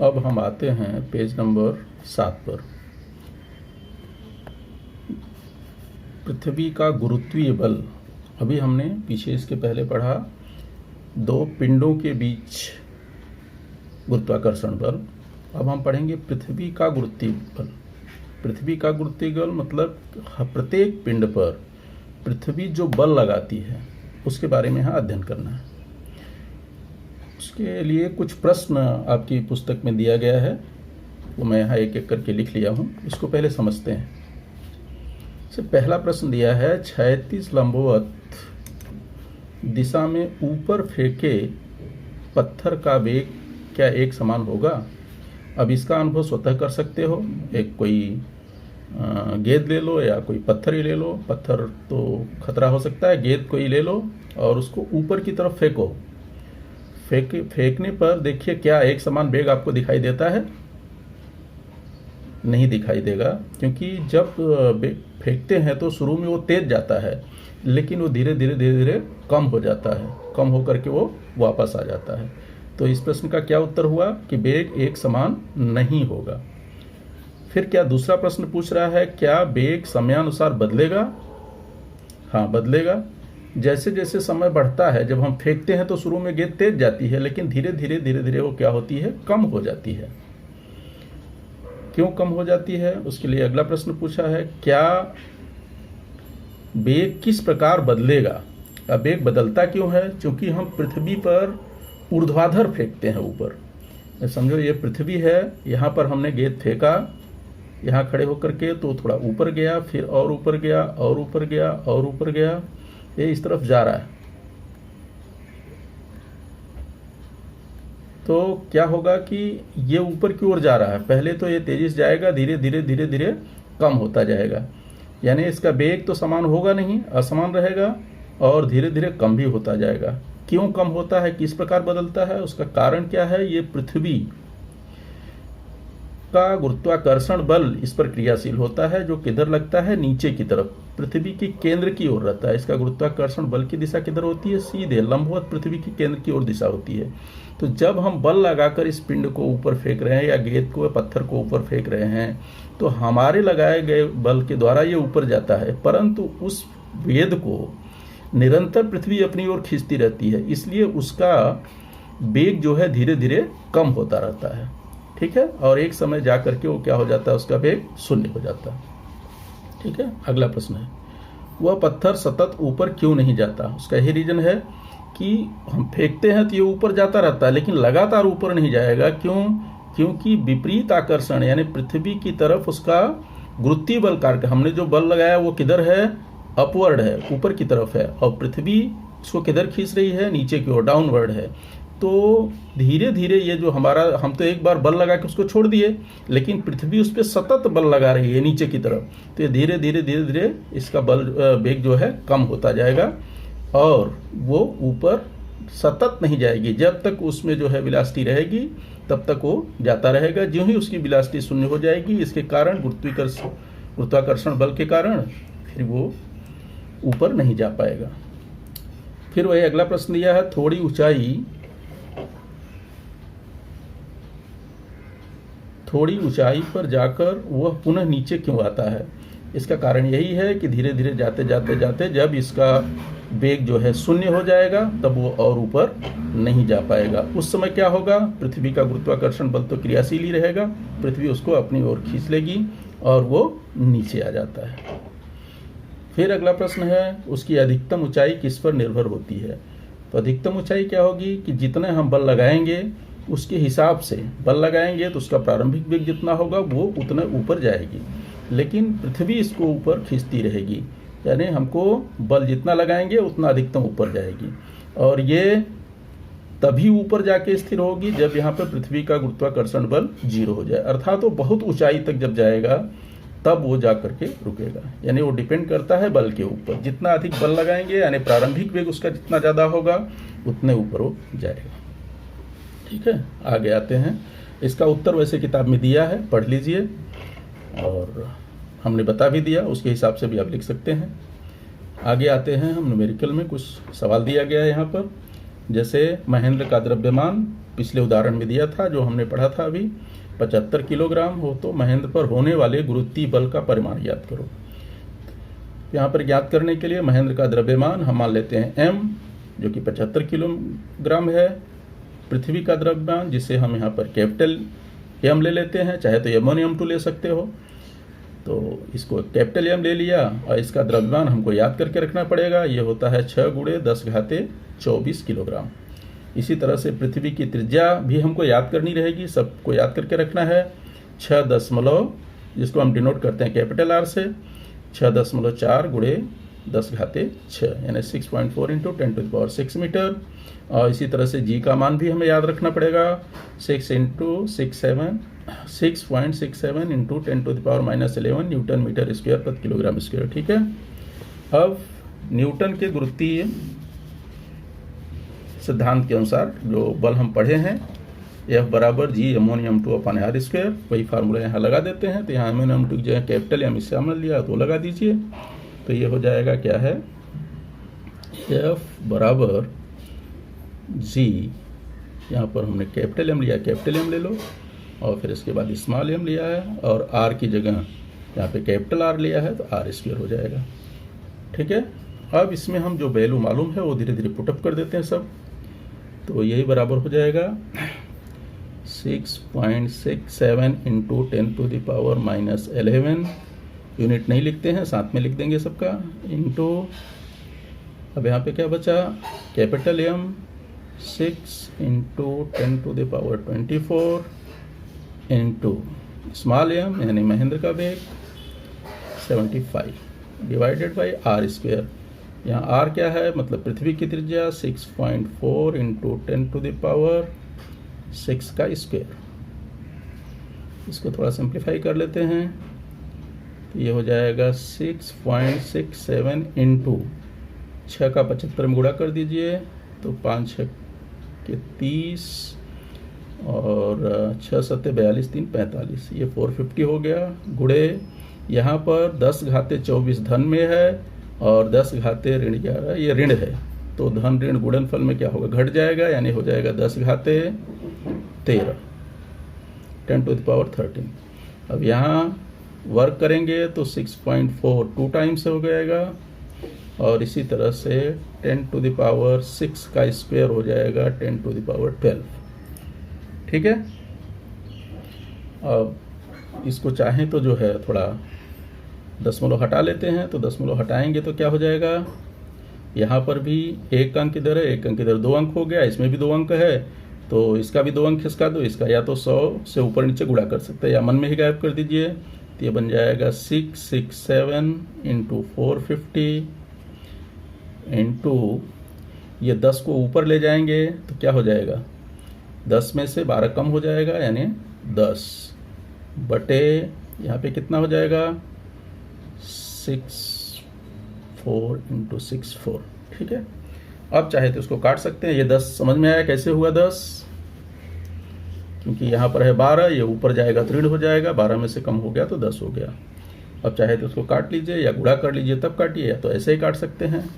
अब हम आते हैं पेज नंबर 7 पर। पृथ्वी का गुरुत्वीय बल। अभी हमने पीछे इसके पहले पढ़ा दो पिंडों के बीच गुरुत्वाकर्षण बल। अब हम पढ़ेंगे पृथ्वी का गुरुत्वीय बल। पृथ्वी का गुरुत्वीय बल मतलब प्रत्येक पिंड पर पृथ्वी जो बल लगाती है उसके बारे में यहाँ अध्ययन करना है। उसके लिए कुछ प्रश्न आपकी पुस्तक में दिया गया है, वो मैं यहाँ एक एक करके लिख लिया हूँ। इसको पहले समझते हैं। से पहला प्रश्न दिया है, क्षैतिज लंबवत दिशा में ऊपर फेंके पत्थर का वेग क्या एक समान होगा? अब इसका अनुभव स्वतः कर सकते हो। एक कोई गेंद ले लो या कोई पत्थर ही ले लो। पत्थर तो खतरा हो सकता है, गेंद कोई ले लो और उसको ऊपर की तरफ फेंको। फेंकने पर देखिए क्या एक समान वेग आपको दिखाई देता है? नहीं दिखाई देगा, क्योंकि जब फेंकते हैं तो शुरू में वो तेज जाता है, लेकिन वो धीरे धीरे कम हो जाता है। कम होकर के वो वापस आ जाता है। तो इस प्रश्न का क्या उत्तर हुआ कि वेग एक समान नहीं होगा। फिर क्या दूसरा प्रश्न पूछ रहा है, क्या वेग समयानुसार बदलेगा? हाँ, बदलेगा। जैसे जैसे समय बढ़ता है, जब हम फेंकते हैं तो शुरू में गेंद तेज जाती है, लेकिन धीरे धीरे वो क्या होती है? कम हो जाती है। क्यों कम हो जाती है? उसके लिए अगला प्रश्न पूछा है, क्या वेग किस प्रकार बदलेगा? अब वेग बदलता क्यों है? क्योंकि हम पृथ्वी पर ऊर्ध्वाधर फेंकते हैं ऊपर। समझो ये पृथ्वी है, यहाँ पर हमने गेंद फेंका, यहाँ खड़े होकर के, तो थोड़ा ऊपर गया, फिर और ऊपर गया और ऊपर गया और ऊपर गया, ये इस तरफ जा रहा है। तो क्या होगा कि ये ऊपर की ओर जा रहा है। पहले तो ये तेजी से जाएगा, धीरे धीरे कम होता जाएगा। यानी इसका वेग तो समान होगा नहीं, असमान रहेगा और धीरे धीरे कम भी होता जाएगा। क्यों कम होता है, किस प्रकार बदलता है, उसका कारण क्या है? ये पृथ्वी का गुरुत्वाकर्षण बल इस पर क्रियाशील होता है, जो किधर लगता है? नीचे की तरफ, पृथ्वी के केंद्र की ओर रहता है। इसका गुरुत्वाकर्षण बल की दिशा किधर होती है? सीधे लंबवत पृथ्वी के केंद्र की ओर दिशा होती है। तो जब हम बल लगाकर इस पिंड को ऊपर फेंक रहे हैं या गेंद को, पत्थर को ऊपर फेंक रहे हैं, तो हमारे लगाए गए बल के द्वारा ये ऊपर जाता है, परंतु उस वेग को निरंतर पृथ्वी अपनी ओर खींचती रहती है, इसलिए उसका वेग जो है धीरे धीरे कम होता रहता है। ठीक है, और एक समय जा करके वो क्या हो जाता है? उसका वेग शून्य हो जाता है। ठीक है, अगला प्रश्न है, वह पत्थर सतत ऊपर क्यों नहीं जाता? उसका यही रीजन है कि हम फेंकते हैं तो ये ऊपर जाता रहता है, लेकिन लगातार ऊपर नहीं जाएगा। क्यों? क्योंकि विपरीत आकर्षण यानी पृथ्वी की तरफ उसका गुरुत्वीय बल कार्य, हमने जो बल लगाया वो किधर है? अपवर्ड है, ऊपर की तरफ है, और पृथ्वी इसको किधर खींच रही है? नीचे की ओर, डाउनवर्ड है। तो धीरे धीरे ये जो हमारा, हम तो एक बार बल लगा के उसको छोड़ दिए, लेकिन पृथ्वी उस पर सतत बल लगा रही है नीचे की तरफ। तो ये धीरे धीरे इसका बल वेग जो है कम होता जाएगा और वो ऊपर सतत नहीं जाएगी। जब तक उसमें जो है वेलोसिटी रहेगी तब तक वो जाता रहेगा। ज्यों ही उसकी वेलोसिटी शून्य हो जाएगी, इसके कारण गुरुत्वाकर्षण बल के कारण फिर वो ऊपर नहीं जा पाएगा। फिर वही अगला प्रश्न दिया है, थोड़ी ऊंचाई पर जाकर वह पुनः नीचे क्यों आता है? इसका कारण यही है कि धीरे धीरे जाते जब इसका वेग जो है शून्य हो जाएगा, तब वो और ऊपर नहीं जा पाएगा। उस समय क्या होगा? पृथ्वी का गुरुत्वाकर्षण बल तो क्रियाशील ही रहेगा, पृथ्वी उसको अपनी ओर खींच लेगी और वो नीचे आ जाता है। फिर अगला प्रश्न है, उसकी अधिकतम ऊंचाई किस पर निर्भर होती है? तो अधिकतम ऊंचाई क्या होगी कि जितने हम बल लगाएंगे उसके हिसाब से बल लगाएंगे तो उसका प्रारंभिक वेग जितना होगा वो उतना ऊपर जाएगी, लेकिन पृथ्वी इसको ऊपर खींचती रहेगी। यानी हमको बल जितना लगाएंगे उतना अधिकतम ऊपर जाएगी, और ये तभी ऊपर जाके स्थिर होगी जब यहाँ पर पृथ्वी का गुरुत्वाकर्षण बल 0 हो जाए। अर्थात तो बहुत ऊंचाई तक जब जाएगा तब वो जा करके रुकेगा। यानी वो डिपेंड करता है बल के ऊपर। जितना अधिक बल लगाएंगे यानी प्रारंभिक वेग उसका जितना ज़्यादा होगा उतने ऊपर वो जाएगा। ठीक है, आगे आते हैं। इसका उत्तर वैसे किताब में दिया है, पढ़ लीजिए, और हमने बता भी दिया, उसके हिसाब से भी आप लिख सकते हैं। आगे आते हैं हम न्यूमेरिकल में। कुछ सवाल दिया गया है यहाँ पर, जैसे महेंद्र का द्रव्यमान पिछले उदाहरण में दिया था, जो हमने पढ़ा था अभी, 75 किलोग्राम हो तो महेंद्र पर होने वाले गुरुत्वीय बल का परिमाण ज्ञात करो। यहाँ पर ज्ञात करने के लिए महेंद्र का द्रव्यमान हम मान लेते हैं m, जो कि 75 किलोग्राम है। पृथ्वी का द्रव्यमान, जिसे हम यहाँ पर कैपिटल M ले लेते हैं, चाहे तो M1 M2 ले सकते हो, तो इसको कैपिटल M ले लिया और इसका द्रव्यमान हमको याद करके रखना पड़ेगा। ये होता है 6 × 10⁻24 किलोग्राम। इसी तरह से पृथ्वी की त्रिज्या भी हमको याद करनी रहेगी, सबको याद करके रखना है। 6 दशमलव, जिसको हम डिनोट करते हैं कैपिटल R से, 6.4 × 10⁻6 यानी 6.4 × 10⁶ मीटर। और इसी तरह से जी का मान भी हमें याद रखना पड़ेगा, 6.67 × 10⁻11 न्यूटन मीटर स्क्वायर प्रति किलोग्राम स्क्वायर। ठीक है। अब न्यूटन के गुरुत्वीय सिद्धांत के अनुसार जो बल हम पढ़े हैं, F बराबर G M1M2/R², वही फार्मूला यहाँ लगा देते हैं। तो यहाँ M1M2 की जगह कैपिटल M इससे हमने लिया तो लगा दीजिए। तो ये हो जाएगा क्या है, F बराबर G, यहाँ पर हमने कैपिटल M लिया, कैपिटल M ले लो, और फिर इसके बाद स्मॉल m लिया है, और R की जगह यहाँ पे कैपिटल R लिया है तो R² हो जाएगा। ठीक है। अब इसमें हम जो वैल्यू मालूम है वो धीरे धीरे पुटअप कर देते हैं सब। तो यही बराबर हो जाएगा 6.67 × 10⁻11, यूनिट नहीं लिखते हैं, साथ में लिख देंगे सबका, इंटू, अब यहाँ पे क्या बचा, capital M 6 × 10⁻24 into small m यानी महेंद्र का वेग 75 डिवाइडेड बाई R²। यहाँ R क्या है, मतलब पृथ्वी की त्रिज्या, 6.4 × 10⁻6 का स्क्वायर। इसको थोड़ा सिंप्लीफाई कर लेते हैं, तो ये हो जाएगा 6.67 इंटू 6 का 75 में गुणा कर दीजिए, तो 5 6 के 30 और 6 7 42 3 45, ये 450 हो गया। गुणे यहाँ पर 10⁻24 धन में है और 10⁻11 ये ऋण है, तो धन ऋण गुणनफल में क्या होगा, घट जाएगा, यानी हो जाएगा 10⁻13 10⁻13। अब यहाँ वर्क करेंगे तो 6.4 2 टाइम्स हो जाएगा, और इसी तरह से 10⁻6 का स्क्वायर हो जाएगा 10⁻12। ठीक है। अब इसको चाहें तो जो है थोड़ा दशमलव हटा लेते हैं, तो दशमलव हटाएंगे तो क्या हो जाएगा, यहाँ पर भी 1 अंक इधर है, 1 अंक इधर, 2 अंक हो गया, इसमें भी 2 अंक है, तो इसका भी 2 अंक खिसका दो, इसका या तो 100 से ऊपर नीचे गुणा कर सकते हैं या मन में ही गायब कर दीजिए। तो ये बन जाएगा 667 × 450 इंटू, ये 10 को ऊपर ले जाएंगे तो क्या हो जाएगा, 10 में से 12 कम हो जाएगा, यानी 10 बटे यहाँ पे कितना हो जाएगा, 64 × 64। ठीक है। अब चाहे तो इसको काट सकते हैं। ये 10 समझ में आया कैसे हुआ 10, क्योंकि यहाँ पर है 12, ये ऊपर जाएगा तो ऋण हो जाएगा, 12 में से कम हो गया तो 10 हो गया। अब चाहे तो इसको काट लीजिए या गुणा कर लीजिए तब काटिए, या तो ऐसे ही काट सकते हैं।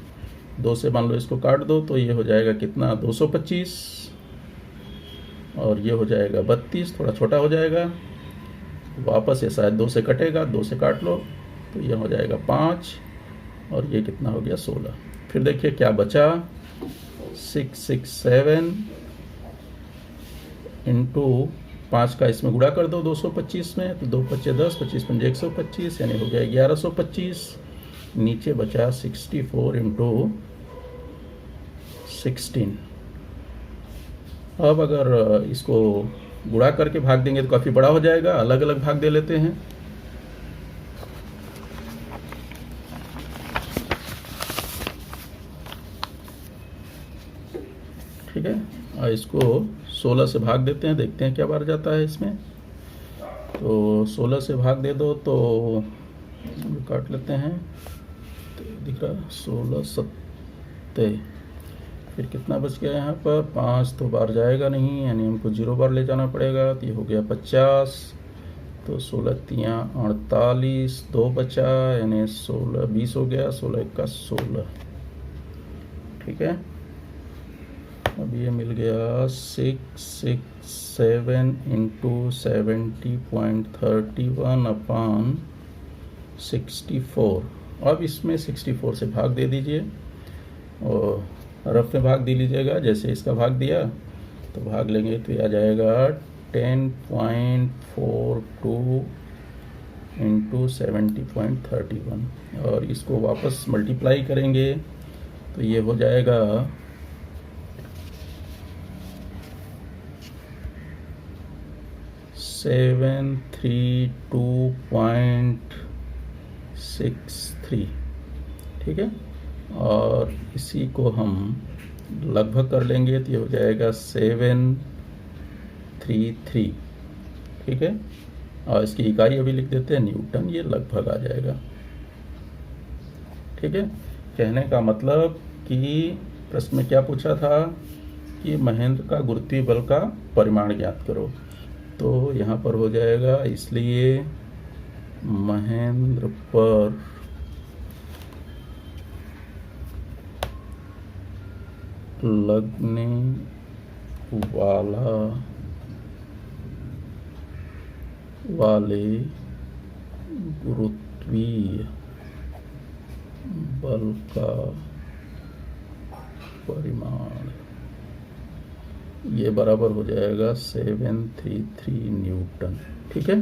2 से मान लो इसको काट दो तो ये हो जाएगा कितना, 225, और ये हो जाएगा 32, थोड़ा छोटा हो जाएगा, वापस ये शायद 2 से कटेगा, 2 से काट लो तो ये हो जाएगा 5, और ये कितना हो गया 16। फिर देखिए क्या बचा, 667 इंटू 5 का इसमें गुणा कर दो 225 में, तो 2 5 10, 25 5 125, यानी हो गया 1125। नीचे बचा 64 × 16। अब अगर इसको गुणा करके भाग देंगे तो काफ़ी बड़ा हो जाएगा, अलग अलग भाग दे लेते हैं। ठीक है, और इसको 16 से भाग देते हैं, देखते हैं क्या बार जाता है इसमें। तो 16 से भाग दे दो तो काट लेते हैं, तो दिख रहा 16 7, फिर कितना बच गया यहाँ पर, 5 तो बार जाएगा नहीं, यानी हमको 0 बार ले जाना पड़ेगा, तो ये हो गया 50, तो 16 3 48, 2 बचा, यानी 16 20 हो गया, 16 1 16। ठीक है। अब ये मिल गया 667 इंटू 70.31 अपॉन 64। अब इसमें 64 से भाग दे दीजिए और रफ में भाग दे लीजिएगा। जैसे इसका भाग दिया तो भाग लेंगे तो ये आ जाएगा 10.42 इंटू 70.31 और इसको वापस मल्टीप्लाई करेंगे तो ये हो जाएगा 732.63। ठीक है, और इसी को हम लगभग कर लेंगे तो ये हो जाएगा 733। ठीक है, और इसकी इकाई अभी लिख देते हैं न्यूटन, ये लगभग आ जाएगा। ठीक है, कहने का मतलब कि प्रश्न में क्या पूछा था कि महेंद्र का गुरुत्वीय बल का परिमाण ज्ञात करो, तो यहाँ पर हो जाएगा, इसलिए महेंद्र पर लगने वाले गुरुत्वीय बल का परिमाण ये बराबर हो जाएगा 733 न्यूटन। ठीक है,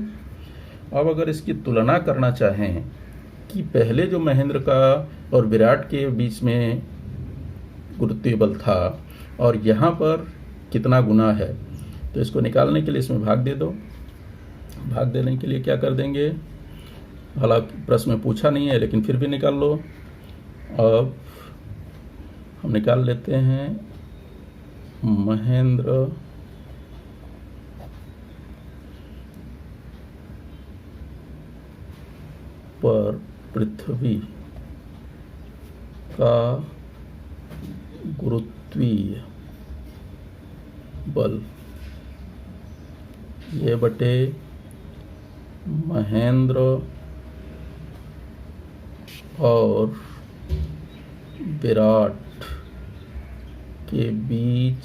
अब अगर इसकी तुलना करना चाहें कि पहले जो महेंद्र का और विराट के बीच में गुरुत्वीय बल था और यहाँ पर कितना गुना है, तो इसको निकालने के लिए इसमें भाग दे दो। भाग देने के लिए क्या कर देंगे, हालांकि प्रश्न में पूछा नहीं है लेकिन फिर भी निकाल लो। अब हम निकाल लेते हैं महेंद्र पर पृथ्वी का गुरुत्वीय बल ये बटे महेंद्र और विराट के बीच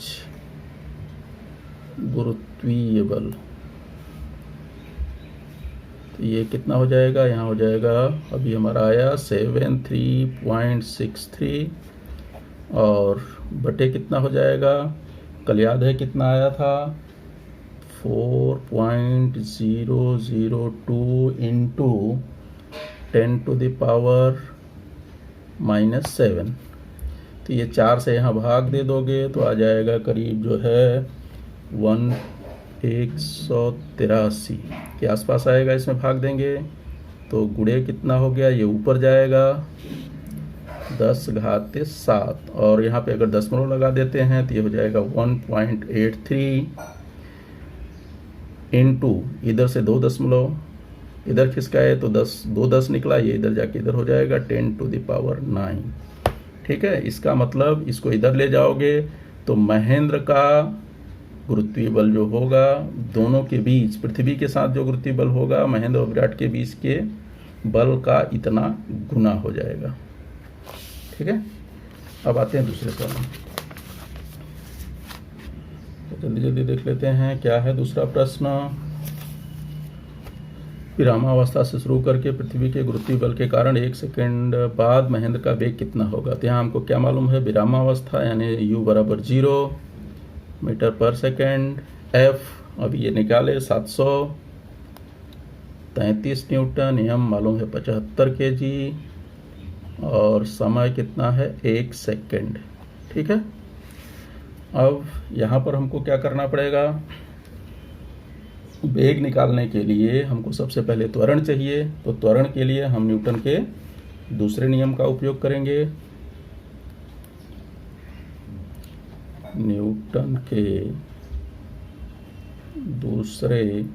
गुरुत्वीय बल, तो ये कितना हो जाएगा, यहाँ हो जाएगा, अभी हमारा आया 73.63 और बटे कितना हो जाएगा, कल याद है कितना आया था, 4.002 इंटू 10⁻⁻⁷। तो ये 4 से यहाँ भाग दे दोगे तो आ जाएगा करीब जो है 183 के आसपास आएगा। इसमें भाग देंगे तो गुणे कितना हो गया, ये ऊपर जाएगा 10⁻⁷, और यहाँ पे अगर दशमलव लगा देते हैं तो ये हो जाएगा 1.83 इंटू, इधर से 2 दशमलव इधर खिसकाए तो 2 10 निकला, ये इधर जाके इधर हो जाएगा 10⁹। ठीक है, इसका मतलब इसको इधर ले जाओगे तो महेंद्र का गुरुत्वीय बल जो होगा दोनों के बीच, पृथ्वी के साथ जो गुरुत्वीय बल होगा महेंद्र और विराट के बीच के बल का इतना गुना हो जाएगा। ठीक है, अब आते हैं दूसरे प्रश्न, तो जल्दी जल्दी देख लेते हैं क्या है दूसरा प्रश्न। विरामावस्था से शुरू करके पृथ्वी के गुरुत्वीय बल के कारण 1 सेकंड बाद महेंद्र का वेग कितना होगा। तो यहाँ हमको क्या मालूम है, विरामावस्था यानी u बराबर 0 मीटर पर सेकंड, f अभी ये निकाले 733 न्यूटन, m मालूम है 75 kg और समय कितना है 1 सेकंड। ठीक है, अब यहाँ पर हमको क्या करना पड़ेगा, वेग निकालने के लिए हमको सबसे पहले त्वरण चाहिए, तो त्वरण के लिए हम न्यूटन के दूसरे नियम का उपयोग करेंगे। न्यूटन के दूसरे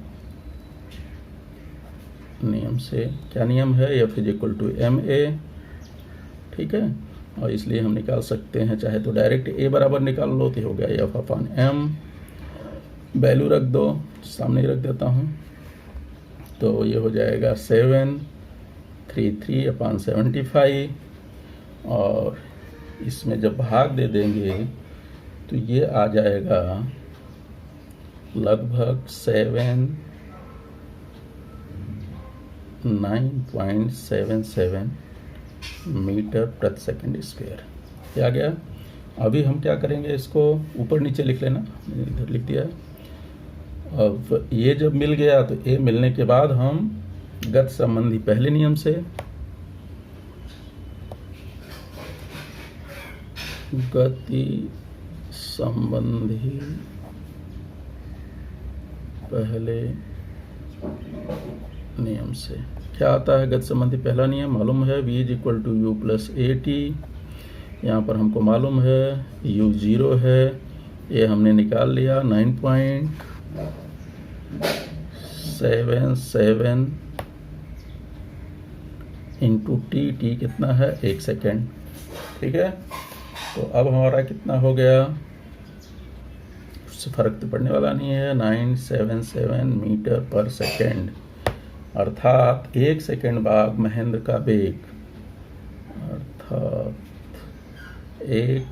नियम से, क्या नियम है, F = ma। ठीक है, और इसलिए हम निकाल सकते हैं, चाहे तो डायरेक्ट a बराबर निकाल लो तो हो गया F/m, वैल्यू रख दो, सामने ही रख देता हूँ, तो ये हो जाएगा 733/75 और इसमें जब भाग दे देंगे तो ये आ जाएगा लगभग 9.77 मीटर प्रति सेकंड स्क्वायर। ये आ गया। अभी हम क्या करेंगे, इसको ऊपर नीचे लिख लेना, मैंने इधर लिख दिया। अब ये जब मिल गया तो ये मिलने के बाद हम गति संबंधी पहले नियम से गति संबंधी पहले नियम से क्या आता है। गति संबंधी पहला नियम मालूम है, v = u + at। यहाँ पर हमको मालूम है u 0 है, ये हमने निकाल लिया। 9.77 इंटू टी, टी कितना है 1 सेकेंड, ठीक है। तो अब हमारा कितना हो गया, उससे फर्क तो पड़ने वाला नहीं है। 977 मीटर पर सेकेंड, अर्थात 1 सेकेंड बाद महेंद्र का वेग, अर्थात 1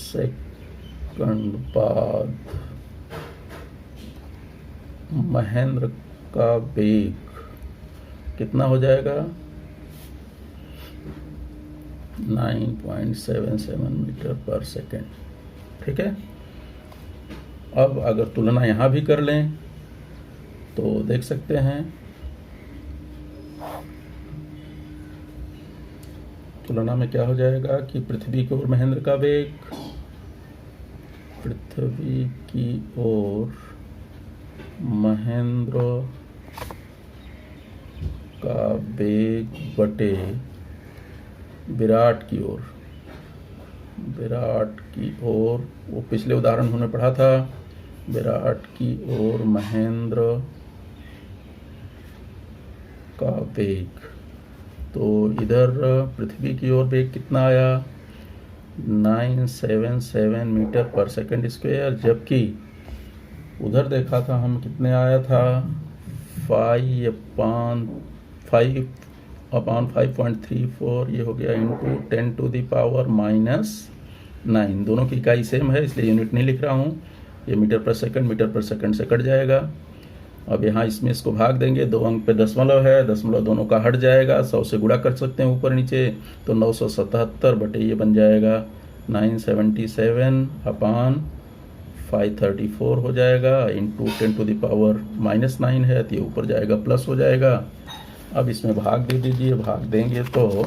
सेकंड बाद महेंद्र का वेग कितना हो जाएगा, 9.77 मीटर पर सेकेंड, ठीक है। अब अगर तुलना यहाँ भी कर लें तो देख सकते हैं, तुलना में क्या हो जाएगा कि पृथ्वी की ओर महेंद्र का वेग, पृथ्वी की ओर महेंद्र का वेग बटे विराट की ओर, विराट की ओर, वो पिछले उदाहरण हमने पढ़ा था, विराट की ओर महेंद्र का वेग। तो इधर पृथ्वी की ओर वेग कितना आया, 977 मीटर पर सेकंड स्क्वायर, जबकि उधर देखा था हम कितने आया था, 5/5.34, ये हो गया इंटू 10⁻⁻⁹। दोनों की इकाई सेम है इसलिए यूनिट नहीं लिख रहा हूँ, ये मीटर पर सेकंड से कट जाएगा। अब यहाँ इसमें इसको भाग देंगे, 2 अंक पे दशमलव है, दशमलव दोनों का हट जाएगा, 100 से गुणा कर सकते हैं ऊपर नीचे, तो 977 बटे ये बन जाएगा 977/534 हो जाएगा, इंटू 10⁻⁻⁹ है तो ये ऊपर जाएगा प्लस हो जाएगा। अब इसमें भाग दे दीजिए, भाग देंगे तो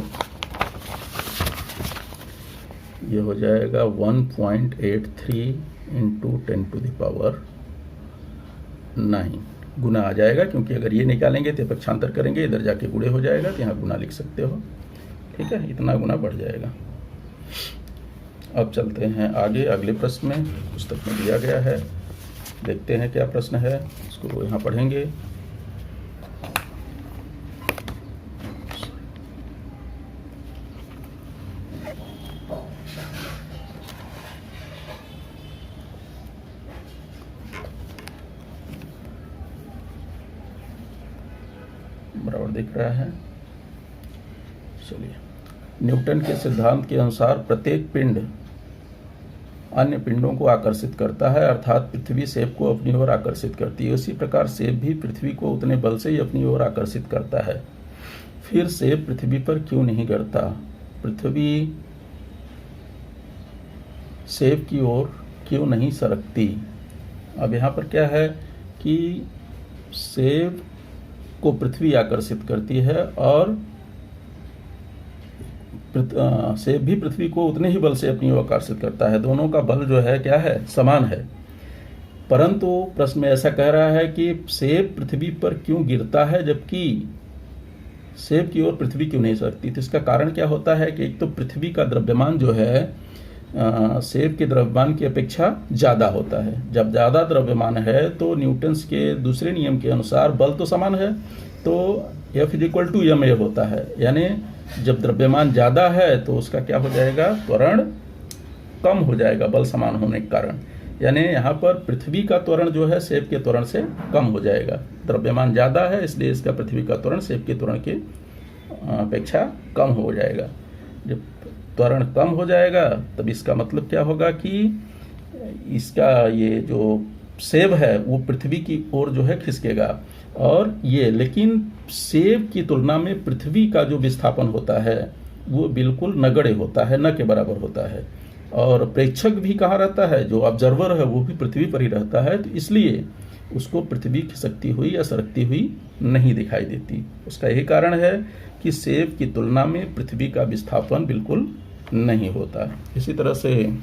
ये हो जाएगा 1.83 इंटू 10⁻⁹ गुना आ जाएगा, क्योंकि अगर ये निकालेंगे तो पक्षांतर करेंगे, इधर जाके गुणे हो जाएगा, तो यहाँ गुना लिख सकते हो, ठीक है, इतना गुना बढ़ जाएगा। अब चलते हैं आगे, अगले प्रश्न में, पुस्तक में दिया गया है, देखते हैं क्या प्रश्न है, इसको यहाँ पढ़ेंगे। बराबर दिख रहा है, चलिए। न्यूटन के सिद्धांत के अनुसार प्रत्येक पिंड अन्य पिंडों को आकर्षित करता है, अर्थात पृथ्वी सेब को अपनी ओर आकर्षित करती है। उसी प्रकार सेब भी पृथ्वी को उतने बल से ही अपनी ओर आकर्षित करता है। फिर सेब पृथ्वी पर क्यों नहीं गिरता, पृथ्वी सेब की ओर क्यों नहीं सरकती। अब यहाँ पर क्या है कि सेब को पृथ्वी आकर्षित करती है और सेब भी पृथ्वी को उतने ही बल से अपनी ओर आकर्षित करता है। दोनों का बल जो है क्या है, समान है, परंतु प्रश्न में ऐसा कह रहा है कि सेब पृथ्वी पर क्यों गिरता है जबकि सेब की ओर पृथ्वी क्यों नहीं सरकती। तो इसका कारण क्या होता है कि एक तो पृथ्वी का द्रव्यमान जो है सेब के द्रव्यमान की अपेक्षा ज़्यादा होता है। जब ज़्यादा द्रव्यमान है तो न्यूटन्स के दूसरे नियम के अनुसार बल तो समान है, तो F = ma होता है, यानी जब द्रव्यमान ज़्यादा है तो उसका क्या हो जाएगा, त्वरण कम हो जाएगा बल समान होने के कारण। यानी यहाँ पर पृथ्वी का त्वरण जो है सेब के त्वरण से कम हो जाएगा। द्रव्यमान ज़्यादा है इसलिए इसका पृथ्वी का त्वरण सेब के त्वरण की अपेक्षा कम हो जाएगा। जब त्वरण कम हो जाएगा, तब इसका मतलब क्या होगा कि इसका ये जो सेब है वो पृथ्वी की ओर जो है खिसकेगा। और ये लेकिन सेब की तुलना में पृथ्वी का जो विस्थापन होता है वो बिल्कुल नगण्य होता है, न के बराबर होता है। और प्रेक्षक भी कहाँ रहता है, जो ऑब्जर्वर है वो भी पृथ्वी पर ही रहता है, तो इसलिए उसको पृथ्वी खिसकती हुई या सरकती हुई नहीं दिखाई देती। उसका यही कारण है कि सेब की तुलना में पृथ्वी का विस्थापन बिल्कुल नहीं होता। इसी तरह से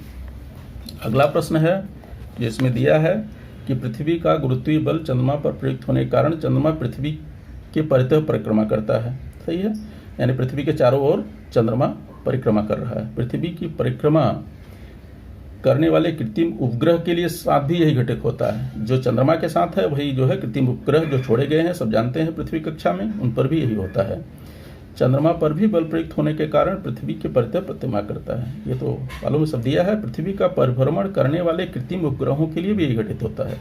अगला प्रश्न है जिसमें दिया है कि पृथ्वी का गुरुत्वीय बल चंद्रमा पर प्रयुक्त होने के कारण चंद्रमा पृथ्वी के परितः परिक्रमा करता है। सही है, यानी पृथ्वी के चारों ओर चंद्रमा परिक्रमा कर रहा है। पृथ्वी की परिक्रमा करने वाले कृत्रिम उपग्रह के लिए साथ भी यही घटित होता है। जो चंद्रमा के साथ है वही जो है कृत्रिम उपग्रह जो छोड़े गए हैं, सब जानते हैं पृथ्वी कक्षा में, उन पर भी यही होता है। चंद्रमा पर भी बल प्रयुक्त होने के कारण पृथ्वी के परितः परिक्रमा करता है। ये तो मालूम में सब दिया है। पृथ्वी का परिभ्रमण करने वाले कृत्रिम उपग्रहों के लिए भी यही घटित होता है।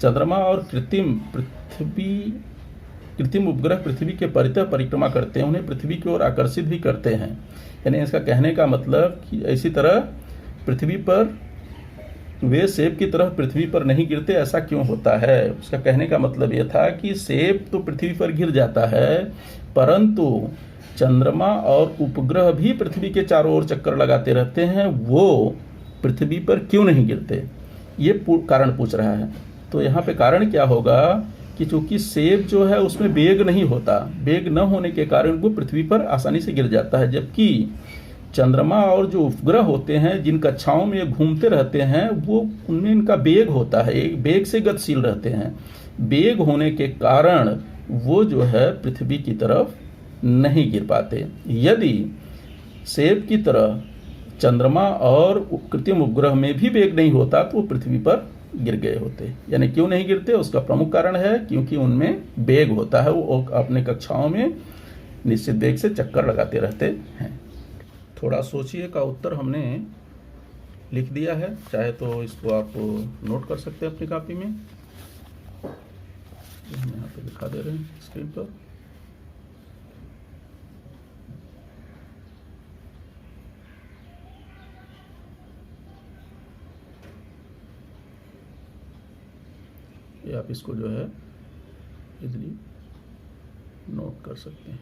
चंद्रमा और कृत्रिम उपग्रह पृथ्वी के परितः परिक्रमा करते हैं, उन्हें पृथ्वी की ओर आकर्षित भी करते हैं। यानी इसका कहने का मतलब कि इसी तरह पृथ्वी पर वे सेब की तरह पृथ्वी पर नहीं गिरते, ऐसा क्यों होता है। उसका कहने का मतलब यह था कि सेब तो पृथ्वी पर गिर जाता है, परंतु चंद्रमा और उपग्रह भी पृथ्वी के चारों ओर चक्कर लगाते रहते हैं, वो पृथ्वी पर क्यों नहीं गिरते, ये कारण पूछ रहा है। तो यहाँ पे कारण क्या होगा कि चूंकि सेब जो है उसमें वेग नहीं होता, वेग न होने के कारण वो पृथ्वी पर आसानी से गिर जाता है, जबकि चंद्रमा और जो उपग्रह होते हैं जिन कक्षाओं में ये घूमते रहते हैं वो उनमें इनका वेग होता है, एक वेग से गतिशील रहते हैं। वेग होने के कारण वो जो है पृथ्वी की तरफ नहीं गिर पाते। यदि सेब की तरह चंद्रमा और कृत्रिम उपग्रह में भी वेग नहीं होता तो वो पृथ्वी पर गिर गए होते। यानी क्यों नहीं गिरते, उसका प्रमुख कारण है क्योंकि उनमें वेग होता है, वो अपने कक्षाओं में निश्चित वेग से चक्कर लगाते रहते हैं। थोड़ा सोचिए का उत्तर हमने लिख दिया है, चाहे तो इसको आप नोट कर सकते हैं अपनी कॉपी में। हम यहाँ पे दिखा दे रहे हैं स्क्रीन पर। ये आप इसको जो है इजीली नोट कर सकते हैं।